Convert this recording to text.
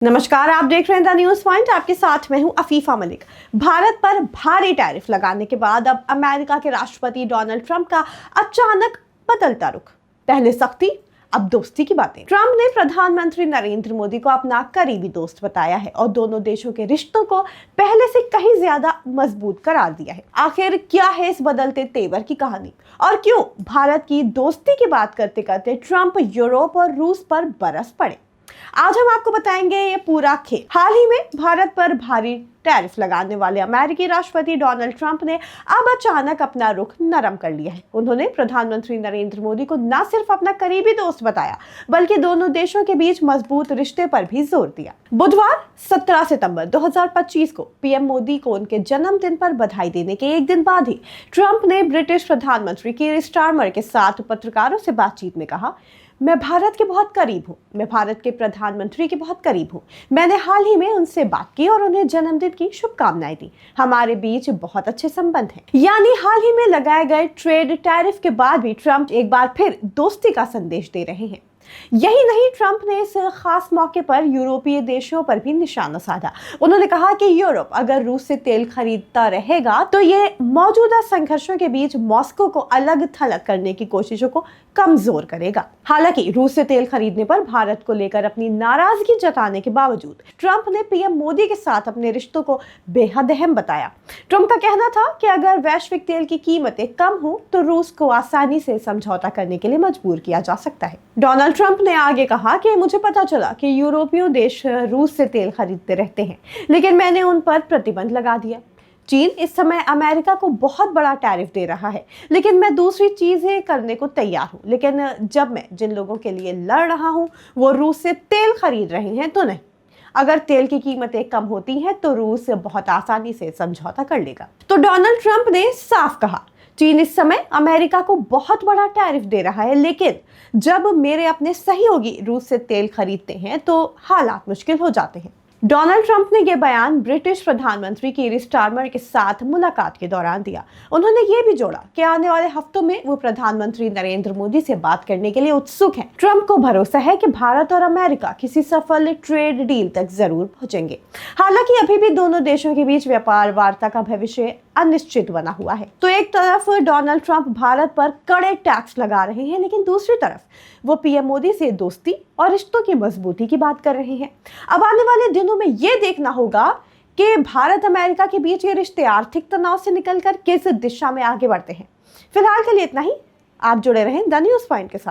नमस्कार, आप देख रहे हैं द न्यूज पॉइंट। आपके साथ मैं हूं अफीफा मलिक। भारत पर भारी टैरिफ लगाने के बाद अब अमेरिका के राष्ट्रपति डोनाल्ड ट्रंप का अचानक बदलता रुख। पहले सख्ती, अब दोस्ती की बातें। ट्रंप ने प्रधानमंत्री नरेंद्र मोदी को अपना करीबी दोस्त बताया है और दोनों देशों के रिश्तों को पहले से कहीं ज्यादा मजबूत करार दिया है। आखिर क्या है इस बदलते तेवर की कहानी और क्यों भारत की दोस्ती की बात करते करते ट्रंप यूरोप और रूस पर बरस पड़े? आज हम आपको बताएंगे ये पूरा खेल। हाल ही में भारत पर भारी टैरिफ लगाने वाले अमेरिकी राष्ट्रपति डोनाल्ड ट्रंप ने अब अचानक अपना रुख नरम कर लिया है। उन्होंने प्रधानमंत्री नरेंद्र मोदी को न सिर्फ अपना करीबी दोस्त बताया, बल्कि दोनों देशों के बीच मजबूत रिश्ते पर भी जोर दिया। बुधवार 17 सितंबर 2025 को पीएम मोदी को उनके जन्मदिन पर बधाई देने के एक दिन बाद ही ट्रंप ने ब्रिटिश प्रधानमंत्री कीर स्टारमर के साथ पत्रकारों से बातचीत में कहा, मैं भारत के बहुत करीब हूँ, मैं भारत के प्रधानमंत्री के बहुत करीब हूँ। मैंने हाल ही में उनसे बात की और उन्हें जन्मदिन की शुभकामनाएं दी। हमारे बीच बहुत अच्छे संबंध हैं। यानी हाल ही में लगाए गए ट्रेड टैरिफ के बाद भी ट्रंप एक बार फिर दोस्ती का संदेश दे रहे हैं। यही नहीं, ट्रंप ने इस खास मौके पर यूरोपीय देशों पर भी निशाना साधा। उन्होंने कहा कि यूरोप अगर रूस से तेल खरीदता रहेगा तो ये मौजूदा संघर्षों के बीच मॉस्को को अलग थलग करने की कोशिशों को कमजोर करेगा। हालांकि रूस से तेल खरीदने पर भारत को लेकर अपनी नाराजगी जताने के बावजूद ट्रंप ने पीएम मोदी के साथ अपने रिश्तों को बेहद अहम बताया। ट्रंप का कहना था कि अगर वैश्विक तेल की कीमतें कम हो तो रूस को आसानी से समझौता करने के लिए मजबूर किया जा सकता है। डोनाल्ड ट्रंप ने आगे कहा कि मुझे पता चला कि यूरोपीय देश रूस से तेल खरीदते रहते हैं, लेकिन मैंने उन पर प्रतिबंध लगा दिया। चीन इस समय अमेरिका को बहुत बड़ा टैरिफ दे रहा है, लेकिन मैं दूसरी चीजें करने को तैयार हूं। लेकिन जब मैं जिन लोगों के लिए लड़ रहा हूं वो रूस से तेल खरीद रहे हैं तो नहीं। अगर तेल की कीमतें कम होती हैं तो रूस बहुत आसानी से समझौता कर लेगा। तो डोनाल्ड ट्रंप ने साफ कहा, चीन इस समय अमेरिका को बहुत बड़ा टैरिफ दे रहा है, लेकिन जब मेरे अपने सहयोगी रूस से तेल खरीदते हैं तो हालात मुश्किल हो जाते हैं। डोनाल्ड ट्रंप ने यह बयान ब्रिटिश प्रधानमंत्री कीर स्टारमर के साथ मुलाकात के दौरान दिया। उन्होंने ये भी जोड़ा कि आने वाले हफ्तों में वो प्रधानमंत्री नरेंद्र मोदी से बात करने के लिए उत्सुक हैं। ट्रंप को भरोसा है कि भारत और अमेरिका किसी सफल ट्रेड डील तक जरूर पहुंचेंगे। हालांकि अभी भी दोनों देशों के बीच व्यापार वार्ता का भविष्य अनिश्चित बना हुआ है। तो एक तरफ डोनाल्ड ट्रंप भारत पर कड़े टैक्स लगा रहे हैं, लेकिन दूसरी तरफ वो पीएम मोदी से दोस्ती और रिश्तों की मजबूती की बात कर रहे हैं। अब आने वाले दिनों में ये देखना होगा कि भारत अमेरिका के बीच ये रिश्ते आर्थिक तनाव से निकलकर किस दिशा में आगे बढ़ते हैं। फिलहाल के लिए इतना ही। आप जुड़े रहें द न्यूज पॉइंट के साथ।